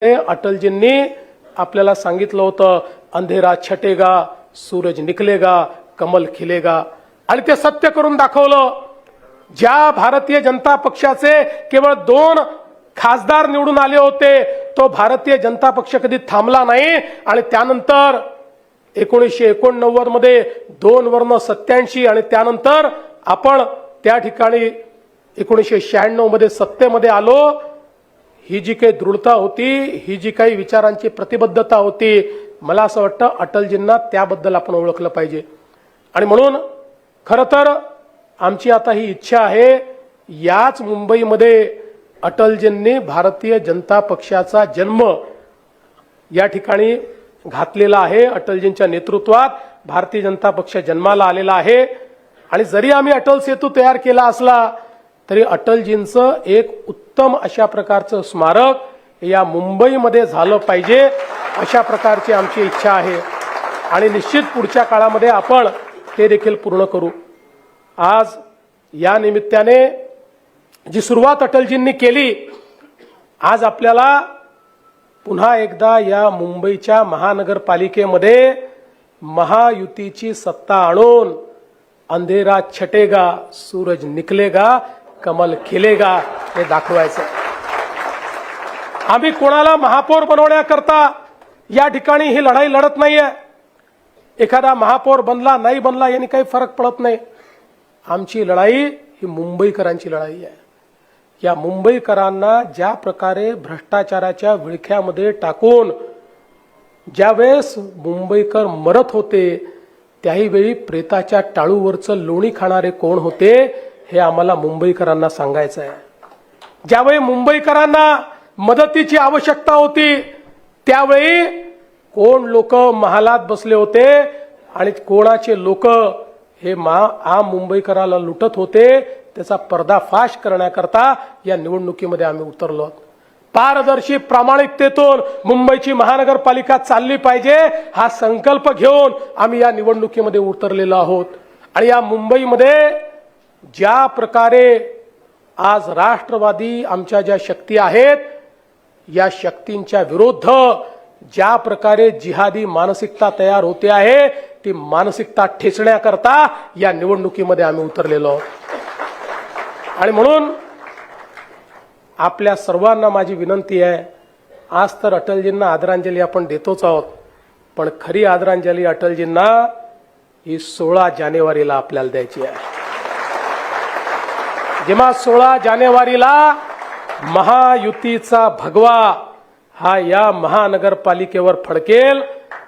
अटलजींनी आपल्याला सांगितलं होतं, अंधेरा छटेगा, सूरज निकलेगा, कमल खिलेगा, आणि ते सत्य करून दाखवलं. ज्या भारतीय जनता पक्षाचे केवळ 2 खासदार निवडून आले होते, तो भारतीय जनता पक्ष कधी थांबला नाही. आणि त्यानंतर 1989 मध्ये 2 वर्ण 87 आणि त्यानंतर आपण त्या ठिकाणी 1996 मध्ये सत्तेमध्ये आलो. ही जी काही दृढता होती, ही जी काही विचारांची प्रतिबद्धता होती, मला असं वाटतं अटलजींना त्याबद्दल आपण ओळखलं पाहिजे. आणि म्हणून खरं तर आमची आता ही इच्छा आहे, याच मुंबईमध्ये अटलजींनी भारतीय जनता पक्षाचा जन्म या ठिकाणी घातलेला आहे. अटलजींच्या नेतृत्वात भारतीय जनता पक्ष जन्माला आलेला आहे. आणि जरी आम्ही अटल सेतू तयार केला असला तरी अटलजींचं एक उत्तम अशा प्रकारचं स्मारक या मुंबईमध्ये झालं पाहिजे, अशा प्रकारची आमची इच्छा आहे. आणि निश्चित पुढच्या काळामध्ये आपण ते देखील पूर्ण करू. आज या निमित्ताने जी सुरुवात अटलजींनी केली, आज आपल्याला पुन्हा एकदा या मुंबईच्या महानगरपालिकेमध्ये महायुतीची सत्ता आणून अंधेरा छटेगा, सूरज निकलेगा, कमल खिलेगा हे दाखवायचं. आम्ही कोणाला महापौर बनवण्याकरता या ठिकाणी ही लढाई लढत नाहीये. एखादा महापौर बनला नाही बनला याने काही फरक पडत नाही. आमची लढाई ही मुंबईकरांची लढाई आहे. या मुंबईकरांना ज्या प्रकारे भ्रष्टाचाराच्या विळख्यामध्ये टाकून ज्यावेळेस मुंबईकर मरत होते, त्याही वेळी प्रेताच्या टाळूवरचं लोणी खाणारे कोण होते हे आम्हाला मुंबईकरांना सांगायचं आहे. ज्यावेळी मुंबईकरांना मदतीची आवश्यकता होती, त्यावेळी कोण लोक महालात बसले होते आणि कोणाचे लोक हे आम मुंबईकराला लुटत होते, त्याचा पर्दाफाश करण्याकरता या निवडणुकीमध्ये आम्ही उतरलो. पारदर्शी प्रामाणिकतेतून मुंबईची महानगरपालिका चालली पाहिजे हा संकल्प घेऊन आम्ही या निवडणुकीमध्ये उतरलेलो आहोत. आणि या मुंबईमध्ये ज्या प्रकारे आज राष्ट्रवादी आमच्या ज्या शक्ती आहेत, या शक्तींच्या विरुद्ध ज्या प्रकारे जिहादी मानसिकता तयार होते आहे, ती मानसिकता ठेचण्याकरता या निवडणुकीमध्ये आम्ही उतरलेलो आहोत. आणि म्हणून आपल्या सर्वांना माझी विनंती आहे, आज तर अटलजींना आदरांजली आपण देतोच आहोत, पण खरी आदरांजली अटलजींना ही 16 जानेवारीला आपल्याला द्यायची आहे. जेव्हा 16 जानेवारीला महायुतीचा भगवा हा या महानगरपालिकेवर फडकेल,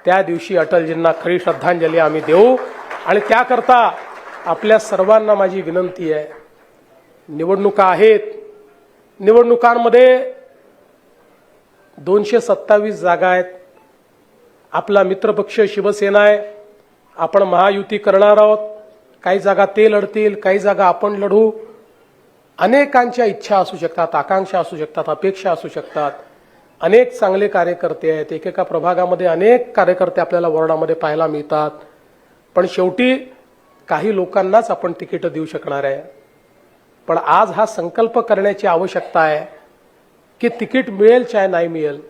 त्या दिवशी अटलजींना खरी श्रद्धांजली आम्ही देऊ. आणि त्याकरता आपल्या सर्वांना माझी विनंती आहे, निवडणुका आहेत, निवडणुकांमध्ये 227 जागा आहेत. आपला मित्रपक्ष शिवसेना आहे, आपण महायुती करणार आहोत. काही जागा ते लढतील, काही जागा आपण लढू. अनेकांच्या इच्छा असू शकतात, आकांक्षा असू शकतात, अपेक्षा असू शकतात. अनेक चांगले कार्यकर्ते आहेत, एकेका प्रभागामध्ये अनेक कार्यकर्ते आपल्याला वॉर्डामध्ये पाहायला मिळतात. पण शेवटी काही लोकांनाच आपण तिकीट देऊ शकणार आहे. पण आज हा संकल्प करण्याची आवश्यकता आहे की तिकीट मिळेल चाहे नाही मिळेल,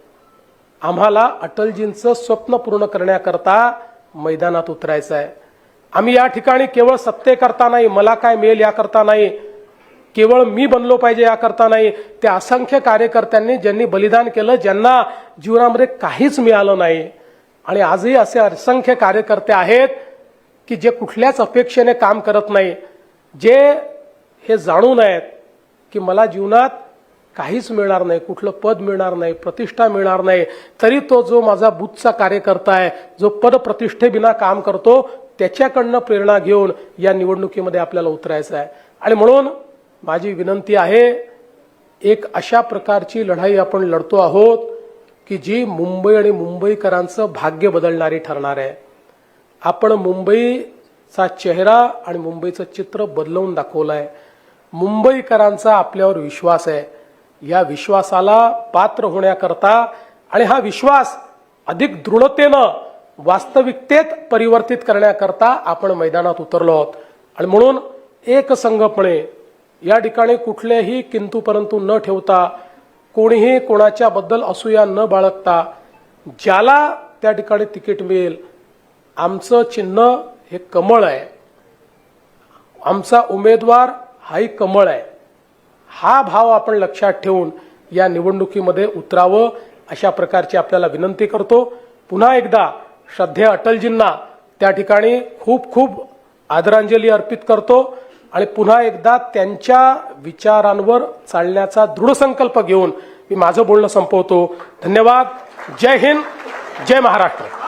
आम्हाला अटलजींचं स्वप्न पूर्ण करण्याकरता मैदानात उतरायचं आहे. आम्ही या ठिकाणी केवळ सत्तेकरता नाही, मला काय मिळेल याकरता नाही, केवळ मी बनलो पाहिजे याकरता नाही. त्या असंख्य कार्यकर्त्यांनी ज्यांनी बलिदान केलं, ज्यांना जीवनामध्ये काहीच मिळालं नाही, आणि आजही असे असंख्य कार्यकर्ते आहेत की जे कुठल्याच अपेक्षेने काम करत नाही, जे हे जाणून आहेत की मला जीवनात काहीच मिळणार नाही, कुठलं पद मिळणार नाही, प्रतिष्ठा मिळणार नाही, तरी तो जो माझा बूथचा कार्यकर्ता आहे, जो पद प्रतिष्ठेबिना काम करतो, त्याच्याकडनं प्रेरणा घेऊन या निवडणुकीमध्ये आपल्याला उतरायचं आहे. आणि म्हणून माझी विनंती आहे, एक अशा प्रकारची लढाई आपण लढतो आहोत की जी मुंबई आणि मुंबईकरांचं भाग्य बदलणारी ठरणार आहे. आपण मुंबईचा चेहरा आणि मुंबईचं चित्र बदलवून दाखवलं आहे. मुंबईकरांचा आपल्यावर विश्वास आहे. या विश्वासाला पात्र होण्याकरता आणि हा विश्वास अधिक दृढतेनं वास्तविकतेत परिवर्तित करण्याकरता आपण मैदानात उतरलो आहोत. आणि म्हणून एकसंघपणे या ठिकाणी कुठलेही किंतु परंतु न ठेवता कोणीही कोणाच्या बद्दल असूया न बाळगता ज्याला त्या ठिकाणी तिकीट मिळेल, आमचं चिन्ह हे कमळ आहे, आमचा उमेदवार हाही कमळ आहे, हा भाव आपण लक्षात ठेवून या निवडणुकीमध्ये उतरावं अशा प्रकारची आपल्याला विनंती करतो। पुन्हा एकदा श्रद्धेय अटलजींना त्या ठिकाणी खूप खूप आदरांजली अर्पित करतो आणि पुन्हा एकदा त्यांच्या विचारांवर चालण्याचा दृढ संकल्प घेऊन मी माझं बोलणं संपवतो। धन्यवाद। जय हिंद, जय महाराष्ट्र।